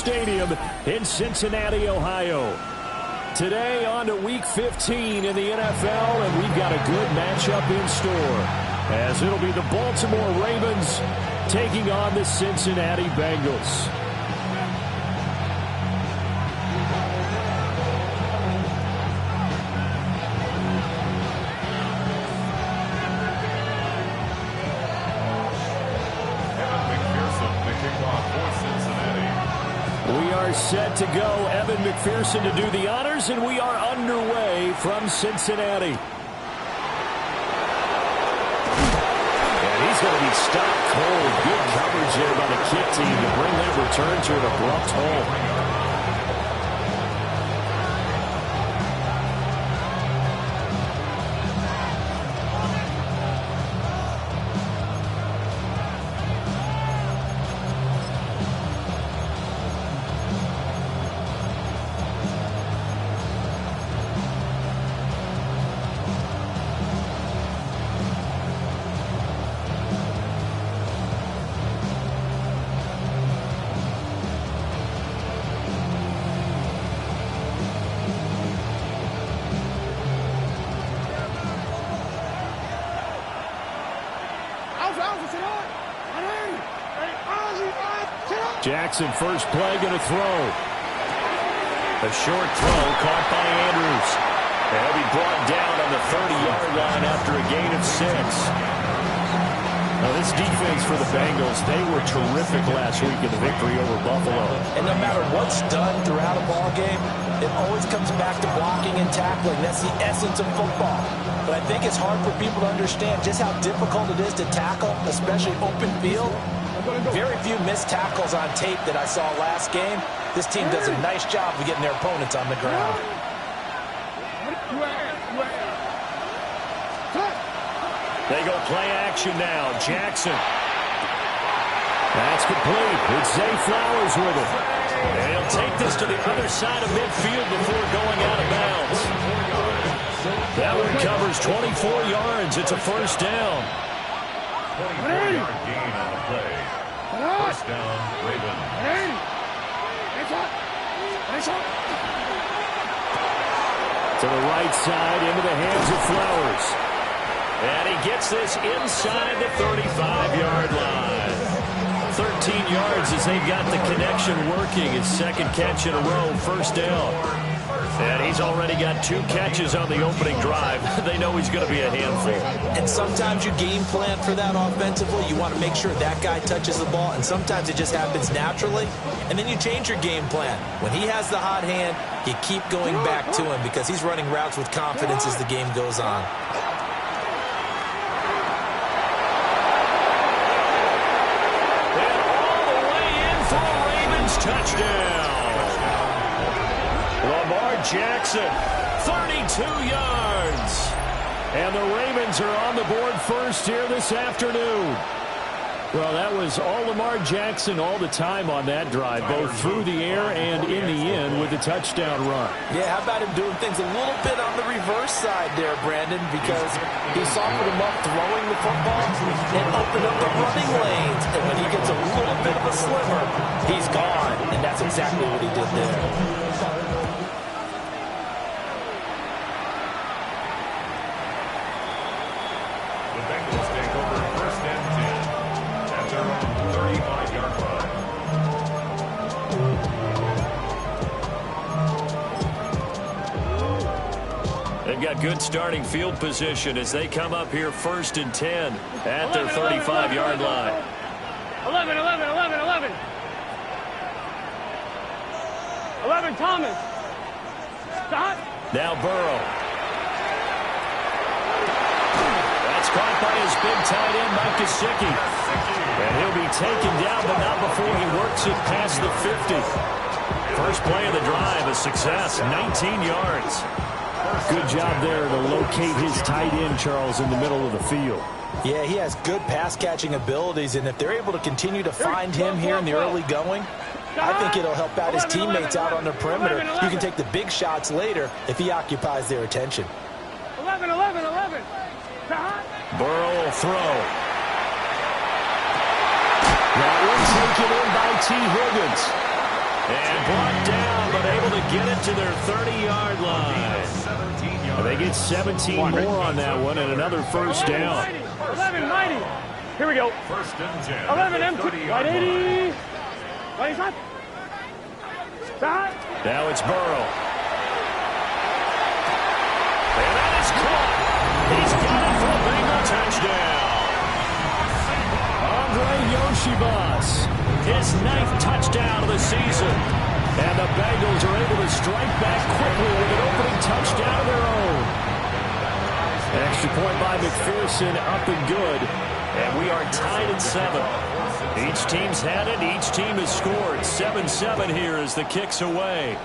Stadium in Cincinnati, Ohio. Today on to Week 15 in the NFL, and we've got a good matchup in store, as it'll be the Baltimore Ravens taking on the Cincinnati Bengals. Set to go. Evan McPherson to do the honors, and we are underway from Cincinnati. And he's going to be stopped cold. Good coverage there by the kick team to bring that return to an abrupt halt. Jackson, first play, going to throw. A short throw caught by Andrews. And he'll be brought down on the 30-yard line after a gain of 6. Now, this defense for the Bengals, they were terrific last week in the victory over Buffalo. And no matter what's done throughout a ball game, it always comes back to blocking and tackling. That's the essence of football. But I think it's hard for people to understand just how difficult it is to tackle, especially open field. Very few missed tackles on tape that I saw last game. This team does a nice job of getting their opponents on the ground. They go play action now. Jackson. That's complete. It's Zay Flowers with it. And he'll take this to the other side of midfield before going out of bounds. That one covers 24 yards. It's a first down. 24-yard gain on the play. First down, Ravens. To the right side, into the hands of Flowers. And he gets this inside the 35-yard line. 13 yards as they've got the connection working. His second catch in a row, first down. And he's already got 2 catches on the opening drive. They know he's going to be a handful. And sometimes you game plan for that offensively. You want to make sure that guy touches the ball, and sometimes it just happens naturally. And then you change your game plan. When he has the hot hand, you keep going back to him because he's running routes with confidence as the game goes on. And all the way in for a Ravens touchdown. Lamar Jackson, 32 yards. And the Ravens are on the board first here this afternoon. Well, that was all Lamar Jackson all the time on that drive, both through the air and in the end with a touchdown run. Yeah, how about him doing things a little bit on the reverse side there, Brandon, because he softened him up throwing the football and opened up the running lanes. And when he gets a little bit of a sliver, he's gone. And that's exactly what he did there. They've got good starting field position as they come up here 1st and 10 at their 35-yard line. 11, Thomas. Stop. Now Burrow. That's caught by his big tight end, Mike Gesicki. And he'll be taken down, but not before he works it past the 50. First play of the drive, a success, 19 yards. Good job there to locate his tight end, Charles, in the middle of the field. Yeah, he has good pass-catching abilities, and if they're able to continue to find him here in the early going, I think it'll help out his teammates out on the perimeter. You can take the big shots later if he occupies their attention. 11. Burrow will throw. That one taken in by T. Higgins. And brought down, but able to get it to their 30-yard line. They get 17 more on that one and another first down. 11, 90. Here we go. First and 10. 11, empty. Right 80. Right side. Side. Now it's Burrow. And that is caught. He's got it for a Bengal touchdown. Andre Yoshibas, his 9th touchdown of the season. And the Bengals are able to strike back quickly with an opening touchdown of their own. Extra point by McPherson, up and good. And we are tied at 7. Each team's had it. Each team has scored. 7-7 here as the kick's away.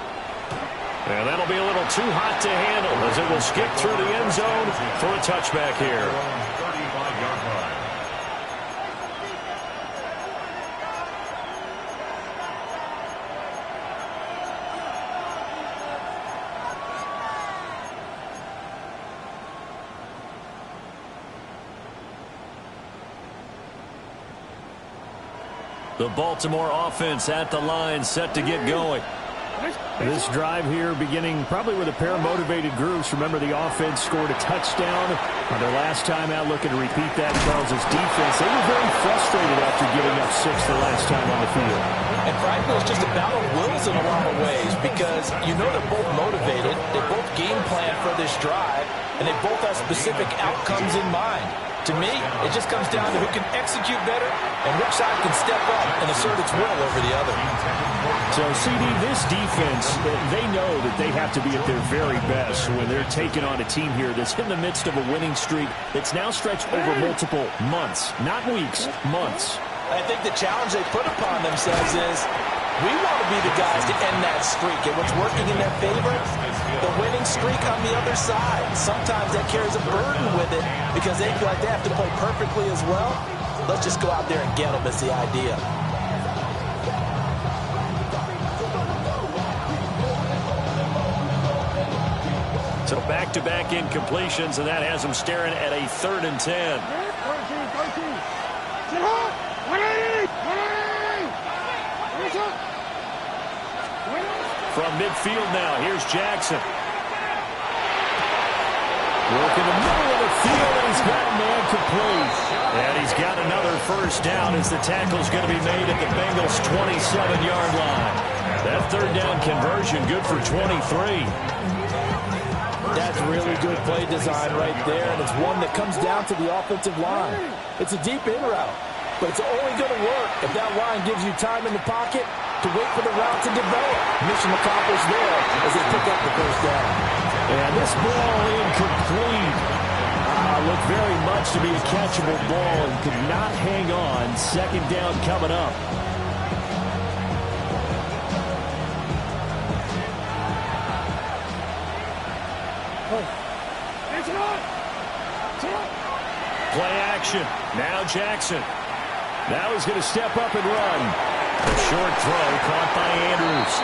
And that'll be a little too hot to handle as it will skip through the end zone for a touchback here. 35-yard line. The Baltimore offense at the line, set to get going. This drive here beginning probably with a pair of motivated groups. Remember, the offense scored a touchdown on their last time out. Looking to repeat that. Charles' defense, they were very frustrated after giving up 6 the last time on the field. And frankly, it's just a battle of wills in a lot of ways because you know they're both motivated. They both game plan for this drive, and they both have specific outcomes in mind. To me, it just comes down to who can execute better and which side can step up and assert its will over the other. So, CD, this defense, they know that they have to be at their very best when they're taking on a team here that's in the midst of a winning streak that's now stretched over multiple months, not weeks, months. I think the challenge they put upon themselves is we want to be the guys to end that streak. And what's working in their favor? The winning streak on the other side. Sometimes that carries a burden with it because they feel like they have to play perfectly as well. Let's just go out there and get them is the idea. So back-to-back incompletions, and that has them staring at a 3rd and 10. 13. From midfield now, here's Jackson. Working the middle of the field, and he's got a man complete. And he's got another first down as the tackle's going to be made at the Bengals' 27-yard line. That 3rd down conversion good for 23. That's really good play design right there, and it's one that comes down to the offensive line. It's a deep in route, but it's only going to work if that line gives you time in the pocket to wait for the route to develop. Mission accomplished there as they pick up the first down. And this ball incomplete. Looked very much to be a catchable ball and could not hang on. 2nd down coming up. Play action. Now Jackson. Now he's going to step up and run. A short throw caught by Andrews.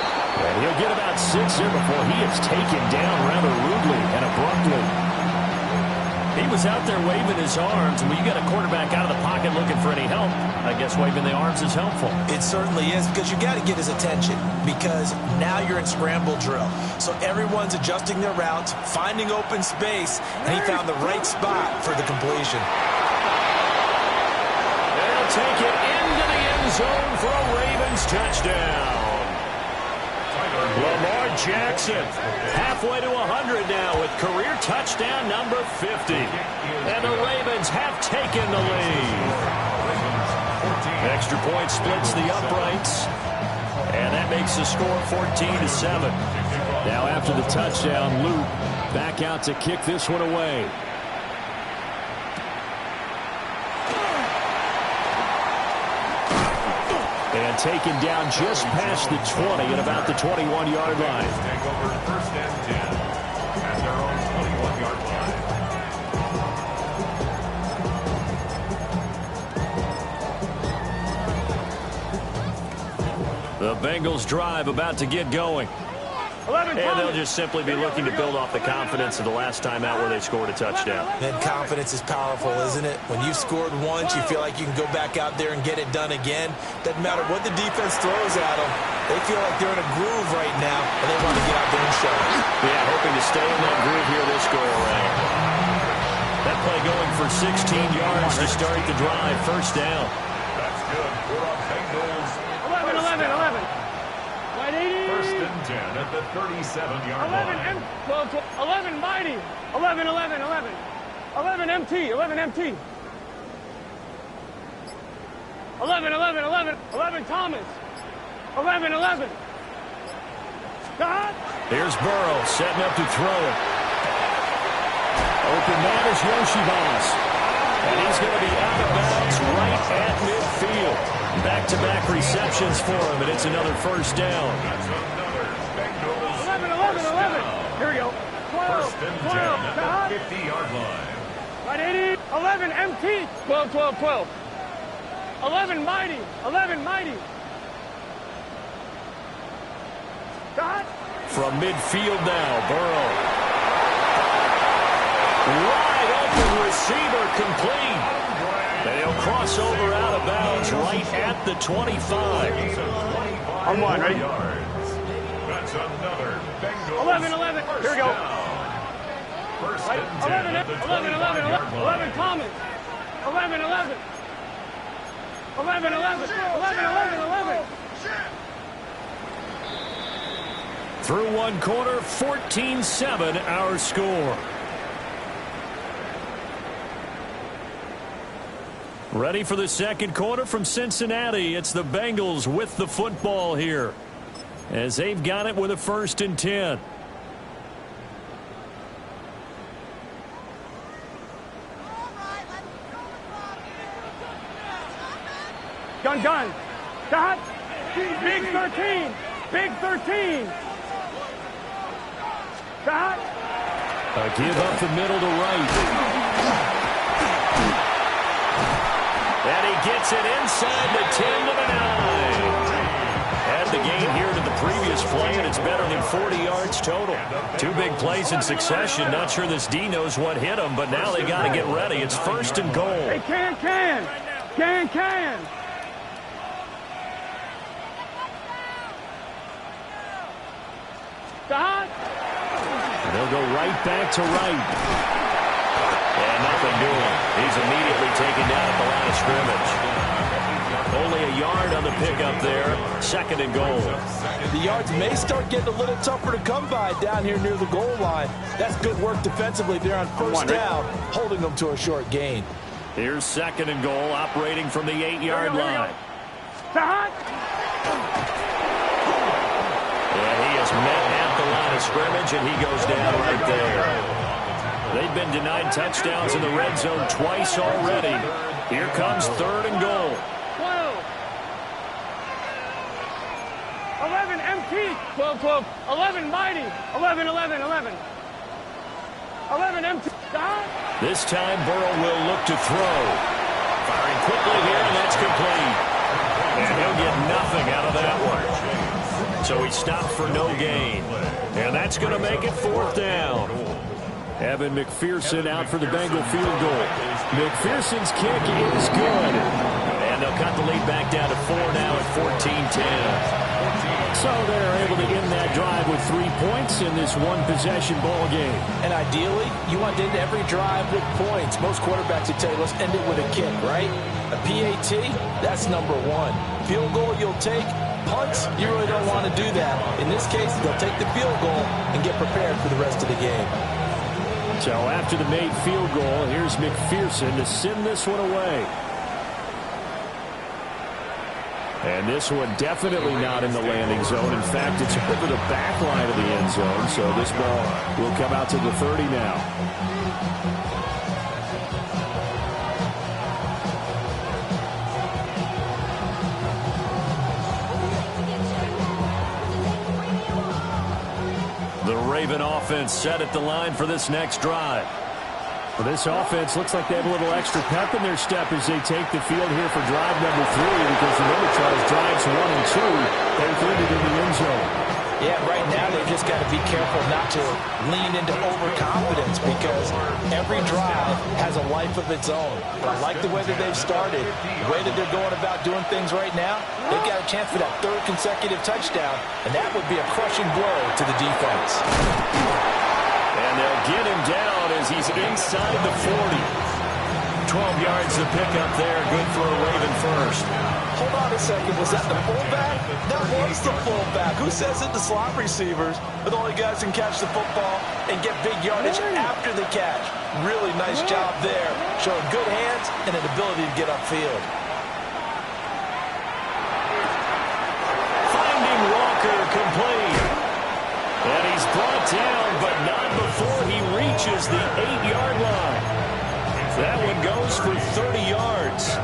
And he'll get about 6 here before he is taken down rather rudely and abruptly. He was out there waving his arms, and when you got a quarterback out of the pocket looking for any help, I guess waving the arms is helpful. It certainly is because you got to get his attention because now you're in scramble drill. So everyone's adjusting their routes, finding open space, and he found the right spot for the completion. They'll take it into the end zone for a Ravens touchdown. Lamar Jackson halfway to 100 now with career touchdown number 50. And the Ravens have taken the lead. Extra point splits the uprights. And that makes the score 14-7. Now after the touchdown, Luke back out to kick this one away. And taken down just past the 20 at about the 21-yard line. Take over 1st and 10 at their own 21-yard line. The Bengals drive about to get going. And they'll just simply be looking to build off the confidence of the last time out where they scored a touchdown. And confidence is powerful, isn't it? When you've scored once, you feel like you can go back out there and get it done again. Doesn't matter what the defense throws at them. They feel like they're in a groove right now, and they want to get out there and show it. Yeah, hoping to stay in that groove here this go-around. That play going for 16 yards to start the drive. First down. That's good for a Bengals. 11. Wide 80. First and 10 at the 37-yard line. 11 mighty. 11. 11 MT. 11 MT. 11 Thomas. 11. God. Here's Burrow setting up to throw it. Open man is Yoshibas. And he's going to be out of bounds right at midfield. Back-to-back receptions for him, and it's another first down. That's another Bengals. 11. Here we go. 12. First and 10 at the 50-yard line. Right 80. 11 MT. 12. 11 mighty. God. From midfield now, Burrow. Wide open receiver complete. And he'll cross over out of bounds right at the 25. On one, ready? That's another Bengals. 11. Here we go. First Right. and 10 at the 25-yard line. 11 Thomas. 11. Through one quarter, 14-7 our score. Ready for the second quarter from Cincinnati. It's the Bengals with the football here, as they've got it with a 1st and 10. Gun. God. Big 13. God. A give up the middle to right. And he gets it inside the 10 to the 9. Had the gain here to the previous play, and it's better than 40 yards total. Two big plays in succession. Not sure this D knows what hit him, but now they got to get ready. It's 1st and goal. Hey, can. God. And they'll go right back to right. And nothing doing. He's immediately taken down at the line of scrimmage. Only a yard on the pickup there. 2nd and goal. The yards may start getting a little tougher to come by down here near the goal line. That's good work defensively there on first down, holding them to a short gain. Here's 2nd and goal, operating from the 8-yard line. And he is met at the line of scrimmage, and he goes down right there. They've been denied touchdowns in the red zone twice already. Here comes 3rd and goal. 11 MT. 12. 11 mighty. 11. 11 MT. This time Burrow will look to throw. Firing quickly here, and that's complete. And he'll get nothing out of that one. So he stopped for no gain. And that's going to make it 4th down. Evan McPherson out for the Bengal field goal. McPherson's kick is good. And they'll cut the lead back down to 4 now at 14-10. So they're able to end that drive with 3 points in this one-possession ball game. And ideally, you want to end every drive with points. Most quarterbacks would tell you, let's end it with a kick, right? A PAT, that's number 1. Field goal you'll take. Punts, you really don't want to do that. In this case, they'll take the field goal and get prepared for the rest of the game. So after the made field goal, here's McPherson to send this one away. And this one definitely not in the landing zone. In fact, it's over the back line of the end zone. So this ball will come out to the 30 now. The Raven offense set at the line for this next drive. Well, this offense looks like they have a little extra pep in their step as they take the field here for drive number 3, because remember, Charles, drives 1 and 2, both ended in the end zone. Yeah, right now they've just got to be careful not to lean into overconfidence because every drive has a life of its own. But I like the way that they've started, the way that they're going about doing things right now. They've got a chance for that third consecutive touchdown, and that would be a crushing blow to the defense. And they'll get him down as he's inside the 40. 12 yards to pick up there. Good for a Raven first. Hold on a second. Was that the fullback? That was the fullback. Who says it? The slot receivers are the only guys who can catch the football and get big yardage after the catch. Really nice job there. Showing good hands and an ability to get upfield. Finding Walker complete. And he's brought down, but not before he reaches the 8-yard line. That one goes for 30 yards.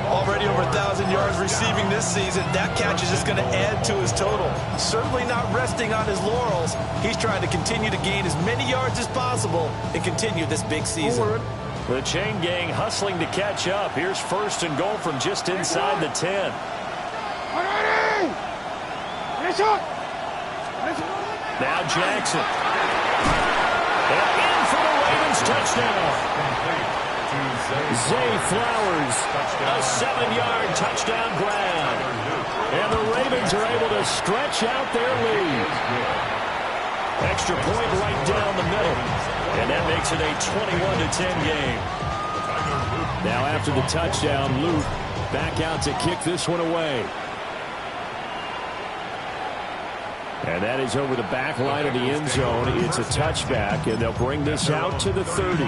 Already over 1,000 yards receiving this season. That catch is just going to add to his total. Certainly not resting on his laurels. He's trying to continue to gain as many yards as possible and continue this big season. The chain gang hustling to catch up. Here's first and goal from just inside the 10. Now Jackson. And in for the Ravens touchdown. Zay Flowers, a 7-yard touchdown grab. And the Ravens are able to stretch out their lead. Extra point right down the middle. And that makes it a 21-10 game. Now after the touchdown, Luke back out to kick this one away. And that is over the back line of the end zone. It's a touchback, and they'll bring this out to the 30.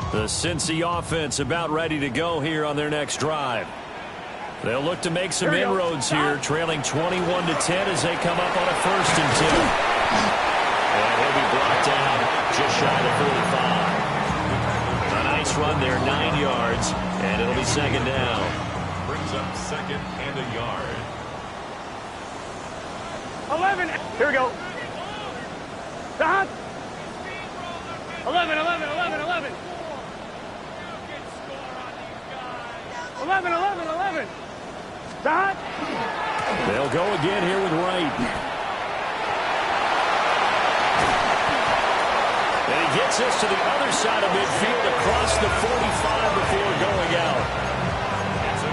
The Cincy offense about ready to go here on their next drive. They'll look to make some inroads here, trailing 21-10 as they come up on a 1st and 2. And he'll be brought down just shy of 45. A nice run there, 9 yards, and it'll be 2nd down. Brings up 2nd and a yard. 11. Here we go. Dot. 11, 11, 11, 11. 11, 11, 11. Dot. They'll go again here with Wright. And he gets this to the other side of midfield across the 45 before going out.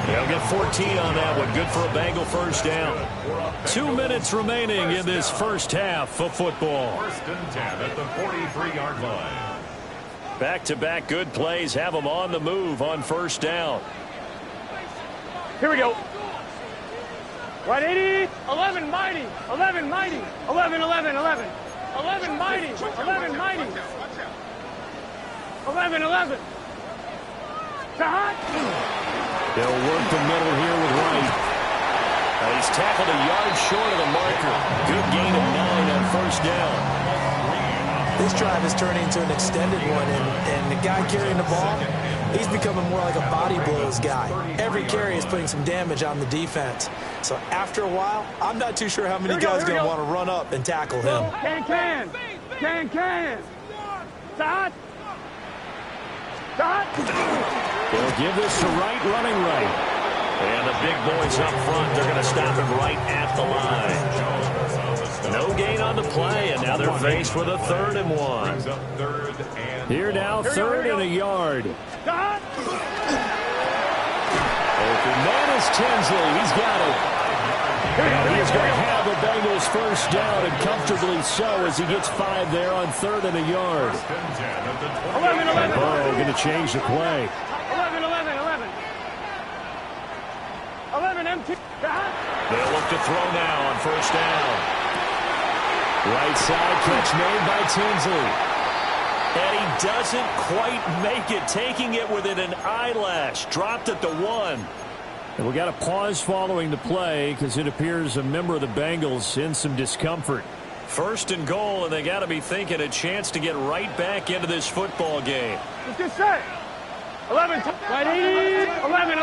They'll get 14 on that one. Good for a Bengal first down. 2 minutes remaining in this first half of football. 1st and 10 at the 43-yard line. Back-to-back good plays have them on the move on 1st down. Here we go. Right 80. 11 mighty. 11 mighty. 11, 11, 11. 11 mighty. 11 mighty. 11, 11. Shot. They'll work the middle here with Wright. He's tackled a yard short of the marker. Good gain of 9 on 1st down. This drive has turned into an extended one, and the guy carrying the ball, he's becoming more like a body blows guy. Every carry is putting some damage on the defense. So after a while, I'm not too sure how many guys are going to want to run up and tackle him. Can. Shot. Shot. They'll give this to Wright, running right. And the big boys up front, they're going to stop him right at the line. No gain on the play, and now they're faced with a 3rd and 1. Here now, 3rd and a yard. Open man is Tinsley. He's got it. And he's going to have the Bengals first down, and comfortably so as he gets 5 there on 3rd and a yard. 11. Burrow going to change the play. 11 empty. They'll look to throw now on 1st down. Right side catch made by Tinsley. And he doesn't quite make it, taking it within an eyelash. Dropped at the 1. And we got a pause following the play because it appears a member of the Bengals in some discomfort. 1st and goal, and they got to be thinking a chance to get right back into this football game. Let's get set. 11. Right 80. 11.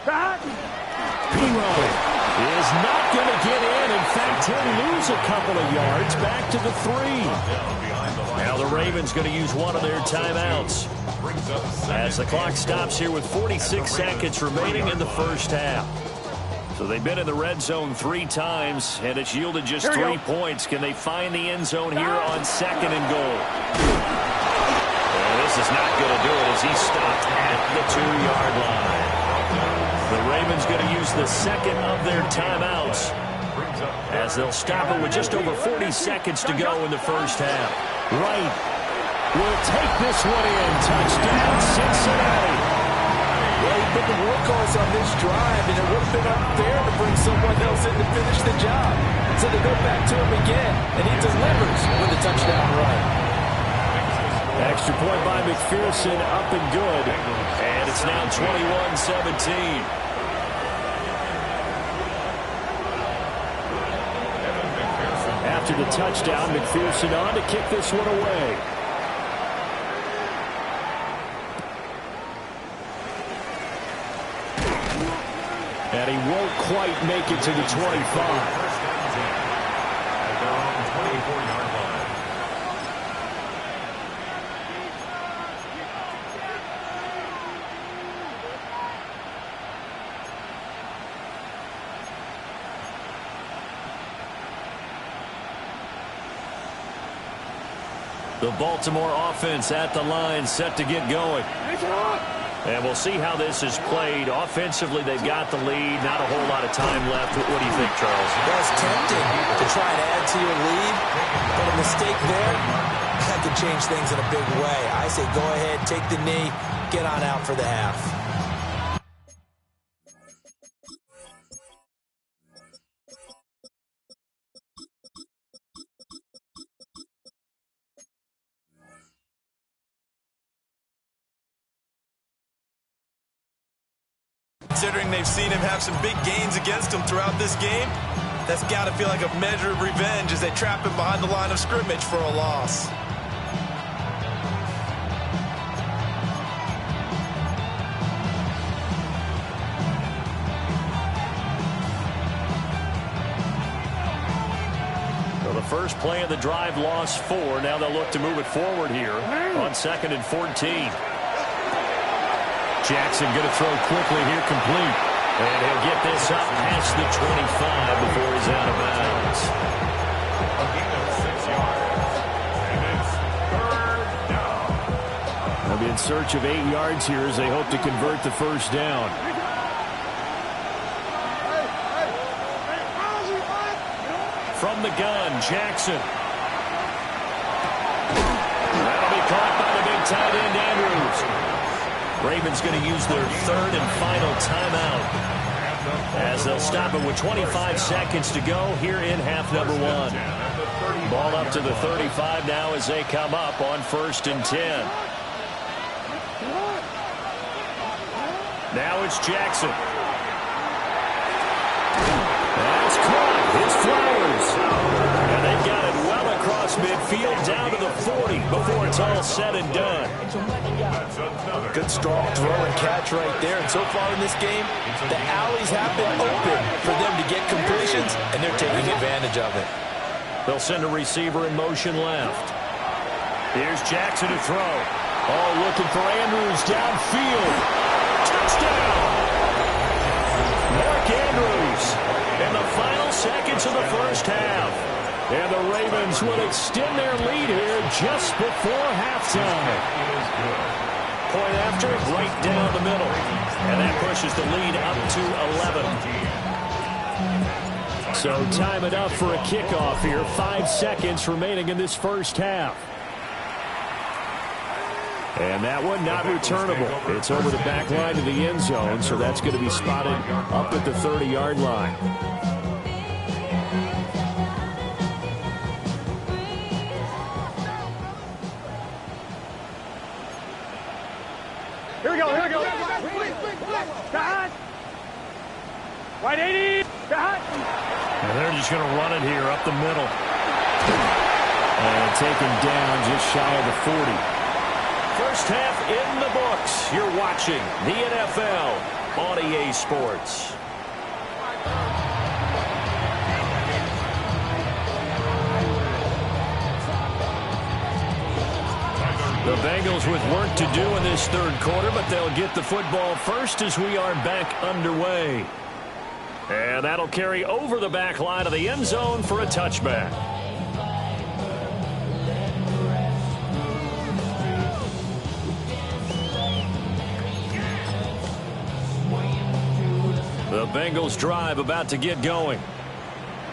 Piro is not going to get in. In fact, he'll lose a couple of yards back to the 3. Now the Ravens going to use one of their timeouts as the clock stops here with 46 seconds remaining in the first half. So they've been in the red zone 3 times, and it's yielded just 3 points. Can they find the end zone here on 2nd and goal? And this is not going to do it as he's stopped at the 2-yard line. The Ravens going to use the second of their timeouts as they'll stop it with just over 40 seconds to go in the first half. Wright will take this one in. Touchdown, Cincinnati. Well, he's been the workhorse on this drive, and it would have been unfair to bring someone else in to finish the job. So they go back to him again, and he delivers with a touchdown run. Extra point by McPherson, up and good. And it's now 21-17. After the touchdown, McPherson on to kick this one away. And he won't quite make it to the 25. At their own 24-yard line. The Baltimore offense at the line, set to get going. And we'll see how this is played. Offensively, they've got the lead. Not a whole lot of time left. What do you think, Charles? Well, it's tempting to try and add to your lead, but a mistake there, that could change things in a big way. I say go ahead, take the knee, get on out for the half. Considering they've seen him have some big gains against him throughout this game, that's got to feel like a measure of revenge as they trap him behind the line of scrimmage for a loss. Well, the first play of the drive lost 4. Now they'll look to move it forward here on 2nd and 14. Jackson going to throw quickly here, complete. And he'll get this up past the 25 before he's out of bounds. A gain of 6 yards. And it's 3rd down. They'll be in search of 8 yards here as they hope to convert the first down. From the gun, Jackson. That'll be caught by the big tight end, Andrews. Ravens going to use their 3rd and final timeout as they'll stop it with 25 seconds to go here in half number 1. Ball up to the 35 now as they come up on 1st and 10. Now it's Jackson. That's caught. It's Flowers. And they've got it well across midfield down to the 40 before it's all said and done. Good strong throw and catch right there. And so far in this game, the alleys have been open for them to get completions, and they're taking advantage of it. They'll send a receiver in motion left. Here's Jackson to throw. Oh, looking for Andrews downfield. Touchdown! Mark Andrews in the final seconds of the first half. And the Ravens will extend their lead here just before halftime. Point after, right down the middle. And that pushes the lead up to 11. So time it up for a kickoff here. 5 seconds remaining in this first half. And that one not returnable. It's over the back line to the end zone, so that's going to be spotted up at the 30-yard line. Here we go, here we go. Cut. Wide 80. Cut. And they're just going to run it here up the middle. And taken down just shy of the 40. First half in the books. You're watching the NFL on EA Sports. The Bengals with work to do in this third quarter, but they'll get the football first as we are back underway. And that'll carry over the back line of the end zone for a touchback. The Bengals drive about to get going.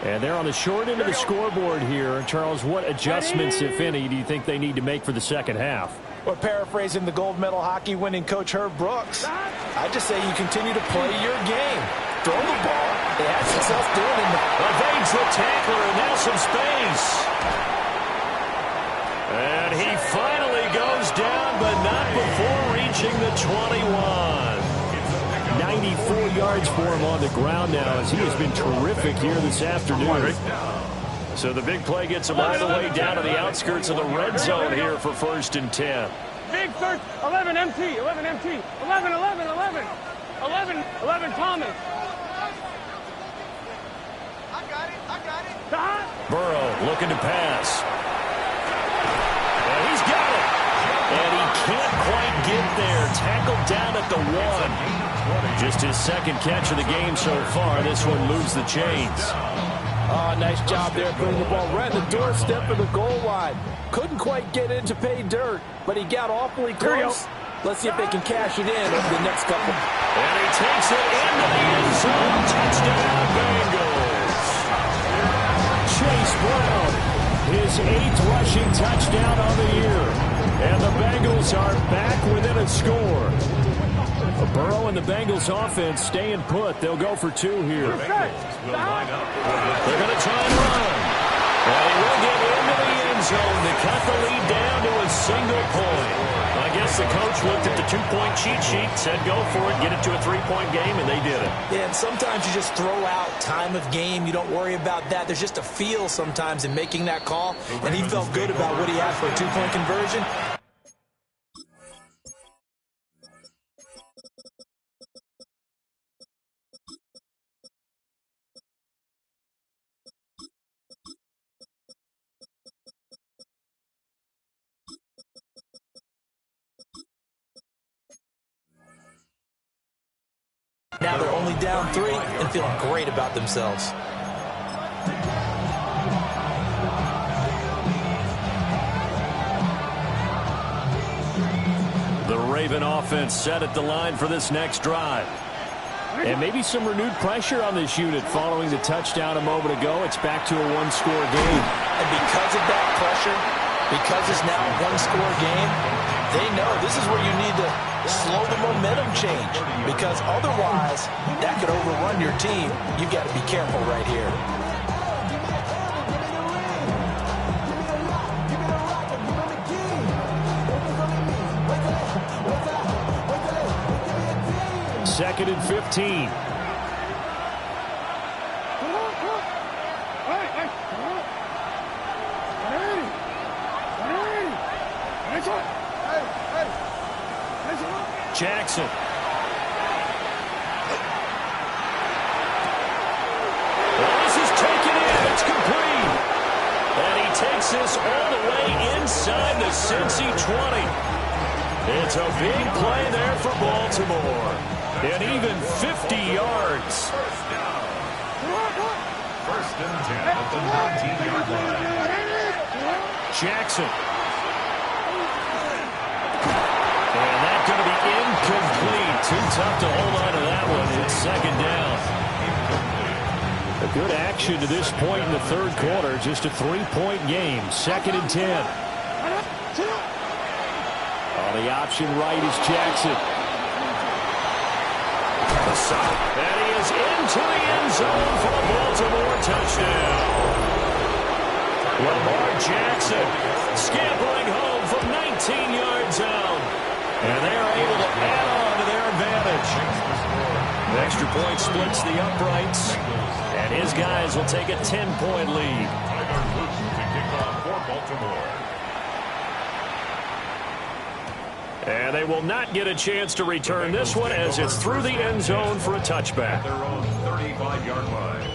And they're on the short end of the scoreboard here. Charles, what adjustments, if any, do you think they need to make for the second half? Well, paraphrasing the gold medal hockey winning coach Herb Brooks, I just say you continue to play your game. Throw the ball. They had success doing it. Evades the tackler, and now some space. And he finally goes down, but not before reaching the 21. 94 yards for him on the ground now, as he has been terrific here this afternoon. So the big play gets him all the way down to the outskirts of the red zone here for 1st and 10. Big search, 11 MT, 11 MT, 11, 11, 11, 11, 11 Thomas. I got it. Burrow looking to pass. And he's got it. And he can't quite get there. Tackled down at the 1. Just his second catch of the game so far. This one moves the chains. Oh, nice job there putting the ball right at the doorstep of the goal line. Couldn't quite get in to pay dirt, but he got awfully close. Let's see if they can cash it in over the next couple. And he takes it into the end zone. Touchdown, Bengals. Chase Brown, his 8th rushing touchdown on the year. And the Bengals are back within a score. Burrow and the Bengals offense staying put. They'll go for 2 here. They're going to try and run. And he will get into the end zone to cut the lead down to a single point. I guess the coach looked at the 2-point cheat sheet, said go for it, get it to a 3-point game, and they did it. Yeah, and sometimes you just throw out time of game. You don't worry about that. There's just a feel sometimes in making that call, and he felt good about what he had for a 2-point conversion. Now they're only down 3 and feeling great about themselves. The Raven offense set at the line for this next drive. And maybe some renewed pressure on this unit following the touchdown a moment ago. It's back to a 1-score game. And because of that pressure, because it's now a 1-score game, they know this is where you need to slow the momentum change, because otherwise that could overrun your team. You've got to be careful right here. Second and 15. Jackson. This is taken in. It's complete. And he takes this all the way inside the Cincy 20. It's a big play there for Baltimore. And even 50 yards. First and 10 at the 19-yard line. Jackson. And that's going to be incomplete. Too tough to hold on to that one. It's second down. A good action to this point in the third quarter. Just a 3-point game. Second and 10. On the option right is Jackson. And he is into the end zone for a Baltimore touchdown. Lamar Jackson scampering home from 19 yards out. And they're able to add on to their advantage. The extra point splits the uprights. And his guys will take a 10-point lead. Tyler Luton to kick off for Baltimore. And they will not get a chance to return this one as it's through the end zone for a touchback. Their own 35-yard line.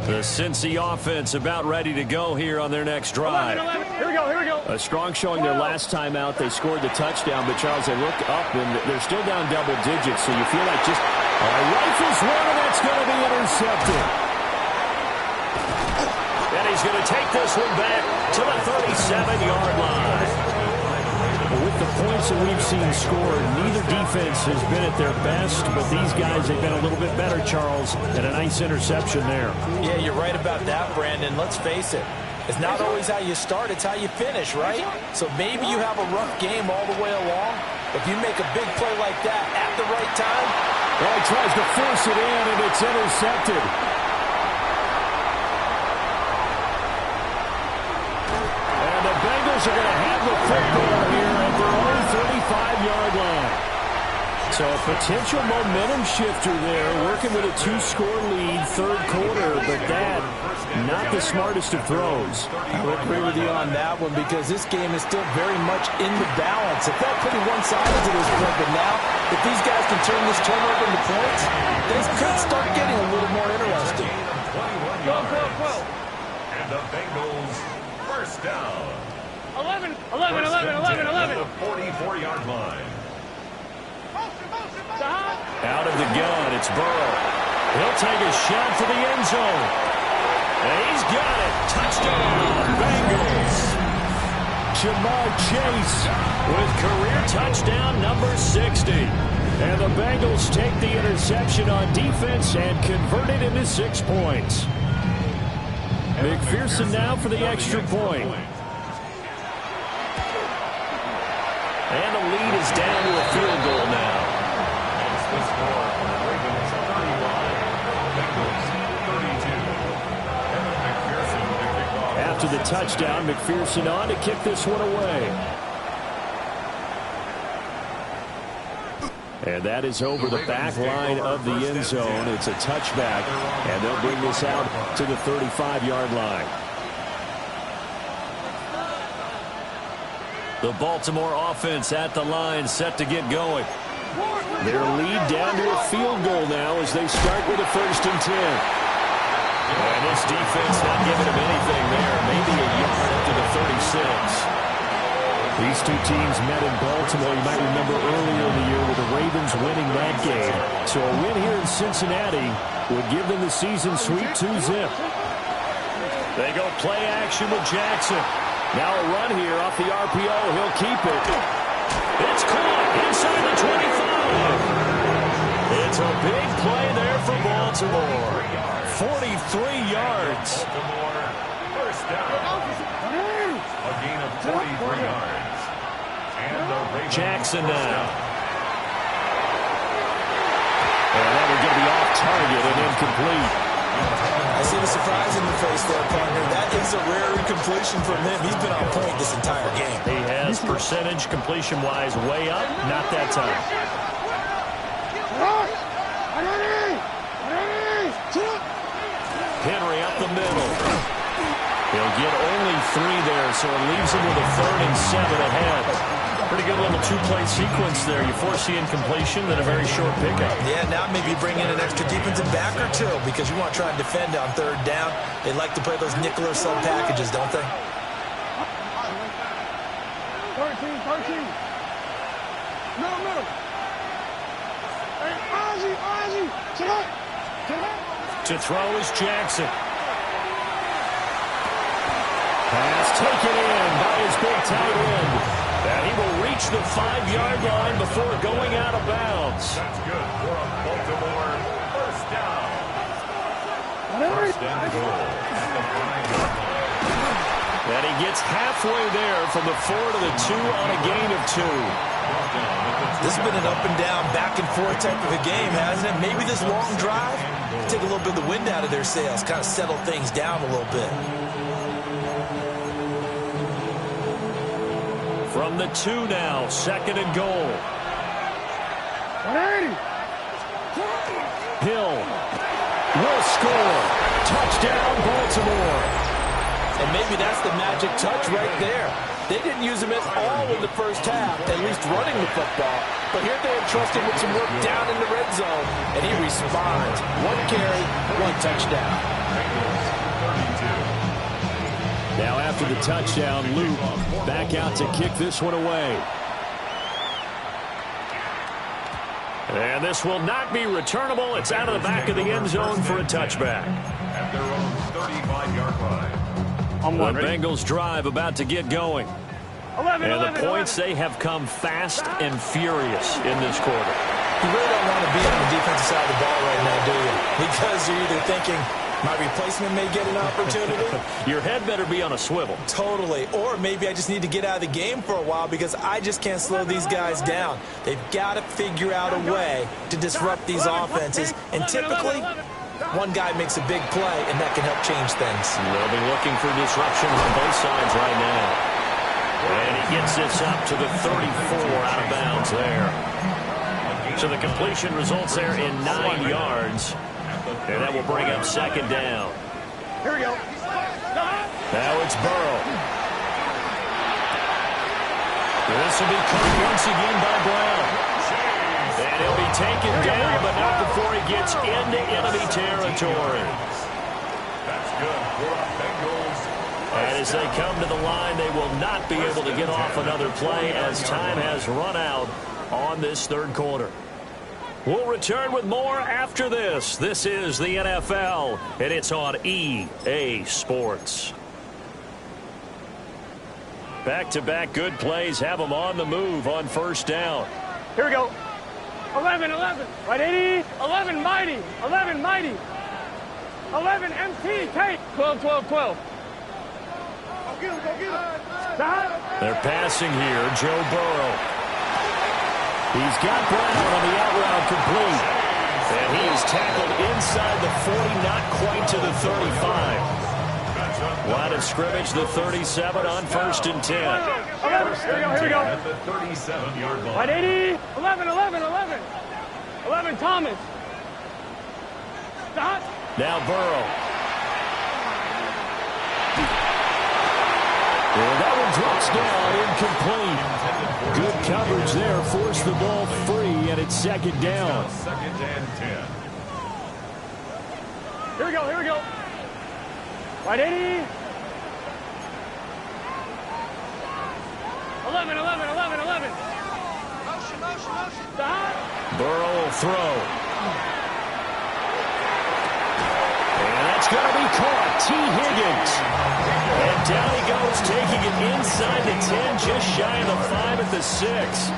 The Cincy offense about ready to go here on their next drive. 11. Here we go. A strong showing their last time out. They scored the touchdown, but Charles, they look up and they're still down double digits, so you feel like just rifles one, and that's going to be intercepted. And he's going to take this one back to the 37-yard line. With the points that we've seen scored, neither defense has been at their best, but these guys have been a little bit better, Charles, and a nice interception there. Yeah, you're right about that, Brandon. Let's face it. It's not always how you start, it's how you finish, right? So maybe you have a rough game all the way along. If you make a big play like that at the right time. Well, he tries to force it in, and it's intercepted. And the Bengals are going to have the football here at their own 35-yard line. So a potential momentum shifter there, working with a 2-score lead, third quarter, but that, not the smartest of throws. I would agree with you on that one because this game is still very much in the balance. It felt pretty one-sided to this point, but now, if these guys can turn this turnover into points, things could start getting a little more interesting. Go. And the Bengals first down. 11. The 44-yard line. Out of the gun, it's Burrow. He'll take a shot for the end zone. And he's got it. Touchdown, Bengals. Jamar Chase with career touchdown number 60. And the Bengals take the interception on defense and convert it into 6 points. McPherson now for the extra point. And the lead is down to a field goal now. The score, Ravens 31, Bengals 32. Evan McPherson to kick off. After the touchdown, McPherson on to kick this one away. And that is over the back line of the end zone. It's a touchback, and they'll bring this out to the 35-yard line. The Baltimore offense at the line, set to get going. Their lead down to a field goal now as they start with a 1st and 10. And this defense not giving them anything there. Maybe a yard up to the 36. These two teams met in Baltimore, you might remember earlier in the year, with the Ravens winning that game. So a win here in Cincinnati would give them the season sweep 2-zip. They go play action with Jackson. Now a run here off the RPO. He'll keep it. It's caught inside the 25. It's a big play there for Baltimore. 43 yards. Baltimore first down. A gain of 43 yards. And the Ravens Jackson now. And that will get the off target and incomplete. I see the surprise in the face there, partner. That is a rare incompletion from him. He's been on point this entire game. He has percentage completion-wise way up. Not that time. Henry up the middle. He'll get only 3 there, so it leaves him with a 3rd and 7 ahead. Pretty good little 2-play sequence there. You force the incompletion, then a very short pickup. Yeah, now maybe bring in an extra defensive back or two because you want to try and defend on 3rd down. They like to play those nickel or sub packages, don't they? 13. Middle. Hey, Ozzie. To throw is Jackson. Pass taken in by his big tight end. And he will reach the 5-yard line before going out of bounds. That's good for a Baltimore first down. First and goal at the 5-yard line. And he gets halfway there from the 4 to the 2 on a gain of 2. This has been an up and down, back and forth type of a game, hasn't it? Maybe this long drive take a little bit of the wind out of their sails, kind of settle things down a little bit. From the 2 now, 2nd and goal. 180. Hill will score. Touchdown, Baltimore. And maybe that's the magic touch right there. They didn't use him at all in the first half, at least running the football. But here they entrust him with some work down in the red zone, and he responds. 1 carry, 1 touchdown. Now after the touchdown, Luke back out to kick this one away. And this will not be returnable. It's out of the back of the end zone for a touchback. At their own 35-yard line. The Bengals drive about to get going. 11, and 11, the points, 11. they have come fast and furious in this quarter. You really don't want to be on the defensive side of the ball right now, do you? Because you're either thinking, my replacement may get an opportunity. Your head better be on a swivel. Totally. Or maybe I just need to get out of the game for a while because I just can't slow these guys down. They've got to figure out a way to disrupt these offenses. And typically, one guy makes a big play, and that can help change things. They'll be looking for disruption on both sides right now. And he gets this up to the 34, out of bounds there. So the completion results there in 9 yards. And that will bring up second down. Here we go. Now it's Burrow. This will be caught once again by Brown. And he'll be taken down, but not before he gets into enemy territory. That's good for the Bengals. And as they come to the line, they will not be able to get off another play as time has run out on this third quarter. We'll return with more after this. This is the NFL, and it's on EA Sports. Back-to-back good plays have them on the move on first down. Here we go. 11, 11. Right, 80. 11, mighty. 11, mighty. 11, MT, take. 12, 12, 12. Go get him, go get him. They're passing here, Joe Burrow. He's got Brown on the out route complete. And he is tackled inside the 40, not quite to the 35. Line of scrimmage, the 37 on 1st and 10. 11, here we go. At the 37-yard line. Right, 80. 11, 11, 11. 11, Thomas. Stop. Now Burrow. And that one drops down, incomplete. Good coverage there, forced the ball free, and it's second down. Second and 10. Here we go, here we go. Right, 80. 11, 11, 11, 11. Motion, motion, motion. Stop. Burrow will throw. And that's going to be caught. T. Higgins. And down he goes, taking it inside the 10, just shy of the 5 at the 6.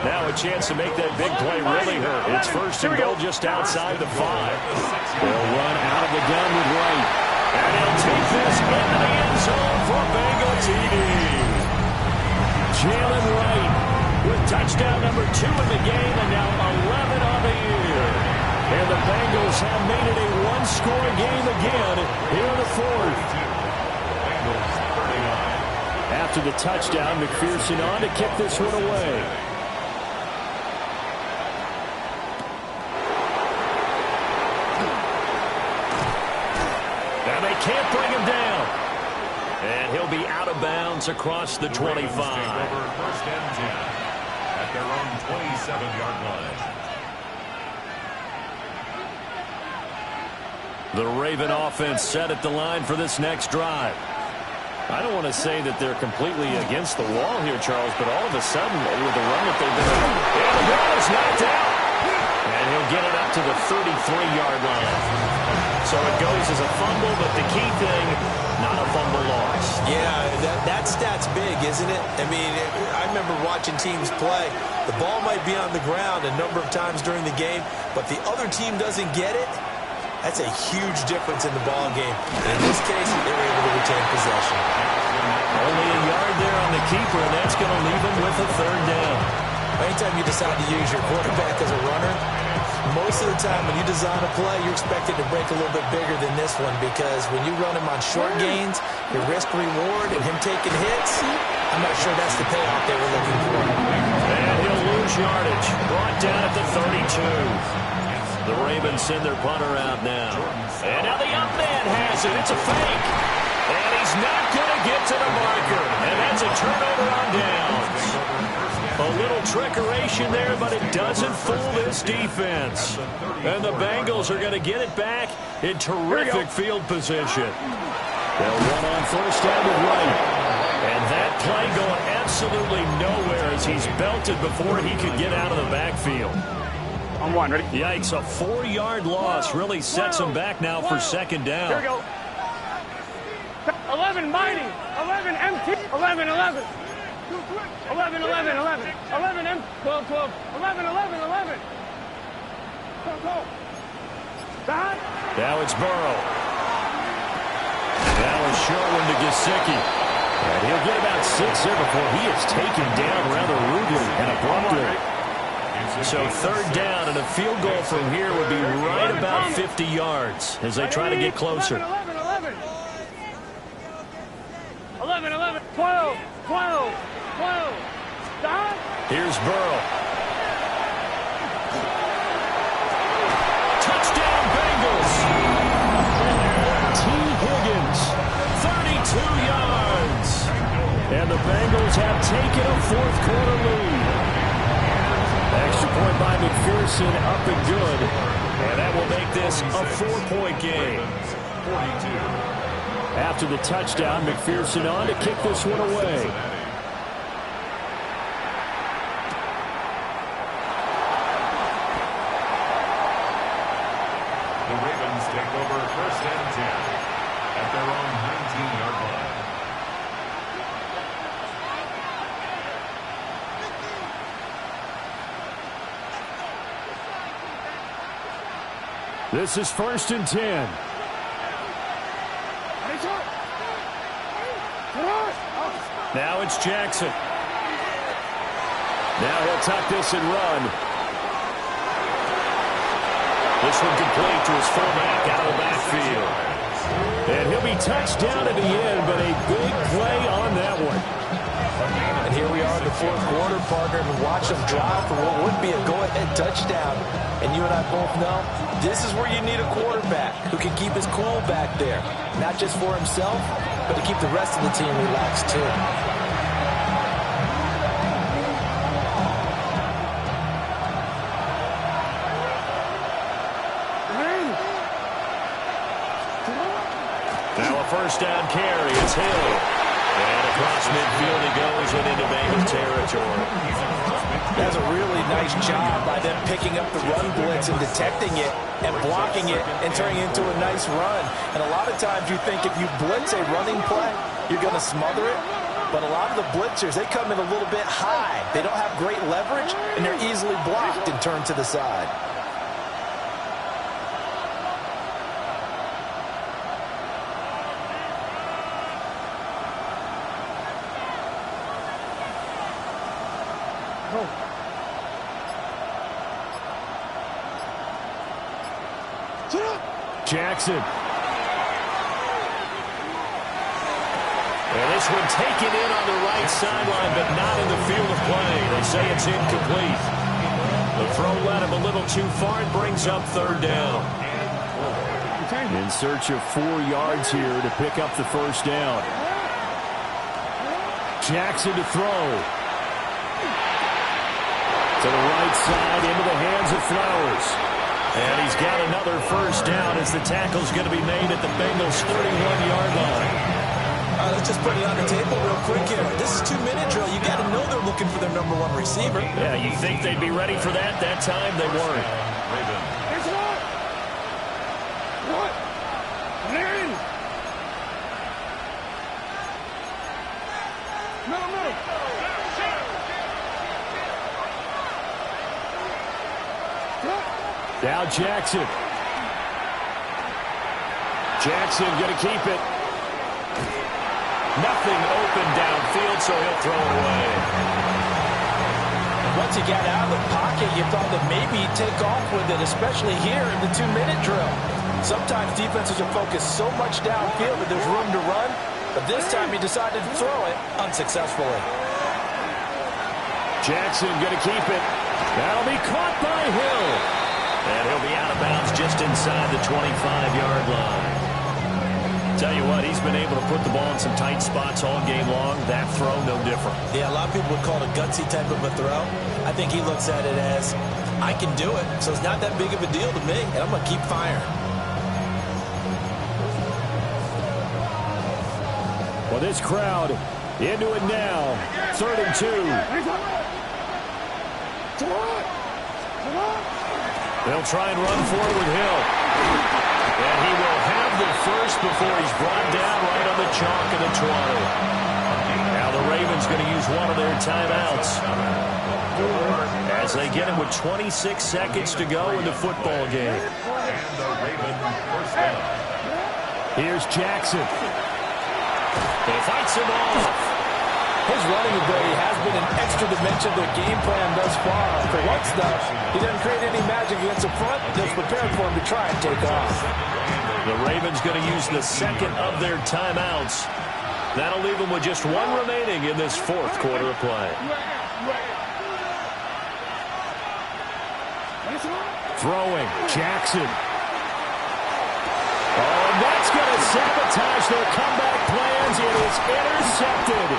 Now a chance to make that big play really hurt. It's first and goal just outside the 5. They'll run out of the gun with Wright. And he'll take this into the end zone for Bengal TD. Jalen Wright with touchdown number 2 in the game and now 11 on the year. And the Bengals have made it a one-score game again here in the fourth. After the touchdown, McPherson on to kick this one away. Now they can't bring him down. And he'll be out of bounds across the 25. First and 10 at their own 27-yard line. The Raven offense set at the line for this next drive. I don't want to say that they're completely against the wall here, Charles, but all of a sudden, with the run that they've been on, and the ball is knocked out. And he'll get it up to the 33-yard line. So it goes as a fumble, but the key thing, not a fumble loss. Yeah, that stat's big, isn't it? I mean, I remember watching teams play. The ball might be on the ground a number of times during the game, but the other team doesn't get it. That's a huge difference in the ball game. In this case, they were able to retain possession. Only a yard there on the keeper, and that's going to leave them with a third down. Anytime you decide to use your quarterback as a runner, most of the time when you design a play, you're expected to break a little bit bigger than this one because when you run him on short gains, your risk-reward and him taking hits, I'm not sure that's the payoff they were looking for. And he'll lose yardage. Brought down at the 32. The Ravens send their punter out now. And now the up man has it. It's a fake. And he's not going to get to the marker. And that's a turnover on downs. A little trickeration there, but it doesn't fool this defense. And the Bengals are going to get it back in terrific field position. They'll run on first down to right. And that play going absolutely nowhere as he's belted before he could get out of the backfield. On one, ready? Yikes, a 4-yard loss really sets him back now for second down. Here we go. 11 mighty, 11 empty, 11, 11. 11, 11, 11. 11, empty. 12, 12. 11, 11, 11. 12, 12. Back. Now it's Burrow. Now a short one to Gesicki. And he'll get about 6 there before he is taken down rather rudely and abruptly. So third down and a field goal from here would be right about 50 yards as they try to get closer. 11, 11, 11. 11, 11, 12, 12, 12. Stop. Here's Burrow. Touchdown Bengals. T. Higgins, 32 yards. And the Bengals have taken a fourth-quarter lead. Extra point by McPherson, up and good. And that will make this a 4-point game. 42. After the touchdown, McPherson on to kick this one away. The Ravens take over first and 10 at their own 19-yard line. This is first and 10. Now it's Jackson. Now he'll tuck this and run. This one complete to his fullback out of the backfield. And he'll be touched down at the end, but a big play on that one. And here we are in the fourth quarter, partner, and watch them drive for what would be a go-ahead touchdown. And you and I both know this is where you need a quarterback who can keep his cool back there. Not just for himself, but to keep the rest of the team relaxed too. Now a first down carry. It's Hill. And across midfield he goes and into Bengals territory. That's a really nice job by them picking up the run blitz and detecting it and blocking it and turning it into a nice run. And a lot of times you think if you blitz a running play, you're going to smother it. But a lot of the blitzers, they come in a little bit high. They don't have great leverage, and they're easily blocked and turned to the side. Jackson. And this one taken in on the right sideline, but not in the field of play. They say it's incomplete. The throw led him a little too far and brings up third down. In search of 4 yards here to pick up the first down. Jackson to throw. To the right side, into the hands of Flowers. And he's got another first down as the tackle's going to be made at the Bengals' 31-yard line. Let's just put it on the table real quick here. This is 2-minute drill. You got to know they're looking for their number 1 receiver. Yeah, you think they'd be ready for that? That time they weren't. Here's what? What? Larry! No. Now Jackson. Jackson going to keep it. Nothing open downfield, so he'll throw it away. Once he got out of the pocket, you thought that maybe he'd take off with it, especially here in the 2-minute drill. Sometimes defenses are focused so much downfield that there's room to run, but this time he decided to throw it unsuccessfully. Jackson going to keep it. That'll be caught by Hill. And he'll be out of bounds just inside the 25-yard line. Tell you what, he's been able to put the ball in some tight spots all game long. That throw, no different. Yeah, a lot of people would call it a gutsy type of a throw. I think he looks at it as, I can do it, so it's not that big of a deal to me, and I'm going to keep firing. Well, this crowd into it now. 3rd and 2. They'll try and run forward with Hill. And he will have the first before he's brought down right on the chalk of the 20. Now the Ravens going to use one of their timeouts as they get him with 26 seconds to go in the football game. And the Ravens first down. Here's Jackson. He fights him off. His running ability has been an extra dimension to the game plan thus far. For once, though, he doesn't create any magic against the front. Just prepared for him to try and take off. The Ravens going to use the second of their timeouts. That'll leave them with just one remaining in this 4th quarter of play. Throwing, Jackson. Oh, and that's going to sabotage their comeback plans. It is intercepted.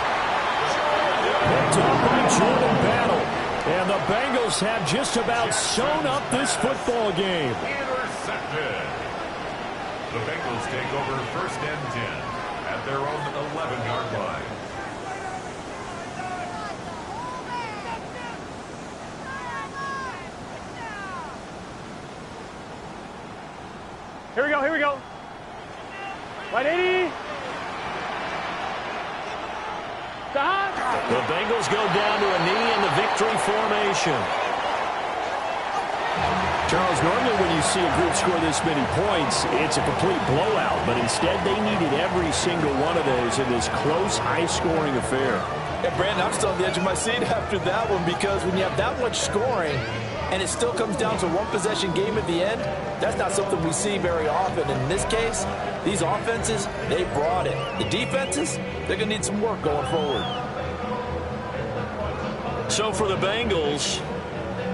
Picked up by Jordan Battle. And the Bengals have just about sewn up this football game. Intercepted. The Bengals take over 1st and 10 at their own 11-yard line. Here we go, here we go. Right 80. The Bengals go down to a knee in the victory formation. Charles, normally when you see a group score this many points, it's a complete blowout. But instead, they needed every single one of those in this close, high-scoring affair. And Brandon, I'm still on the edge of my seat after that one because when you have that much scoring and it still comes down to one-possession game at the end, that's not something we see very often. In this case, these offenses, they brought it. The defenses, they're going to need some work going forward. So for the Bengals,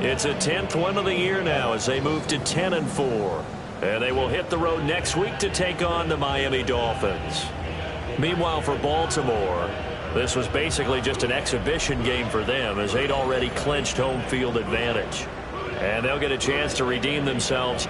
it's a 10th win of the year now as they move to 10-4. And they will hit the road next week to take on the Miami Dolphins. Meanwhile, for Baltimore, this was basically just an exhibition game for them as they'd already clinched home field advantage. And they'll get a chance to redeem themselves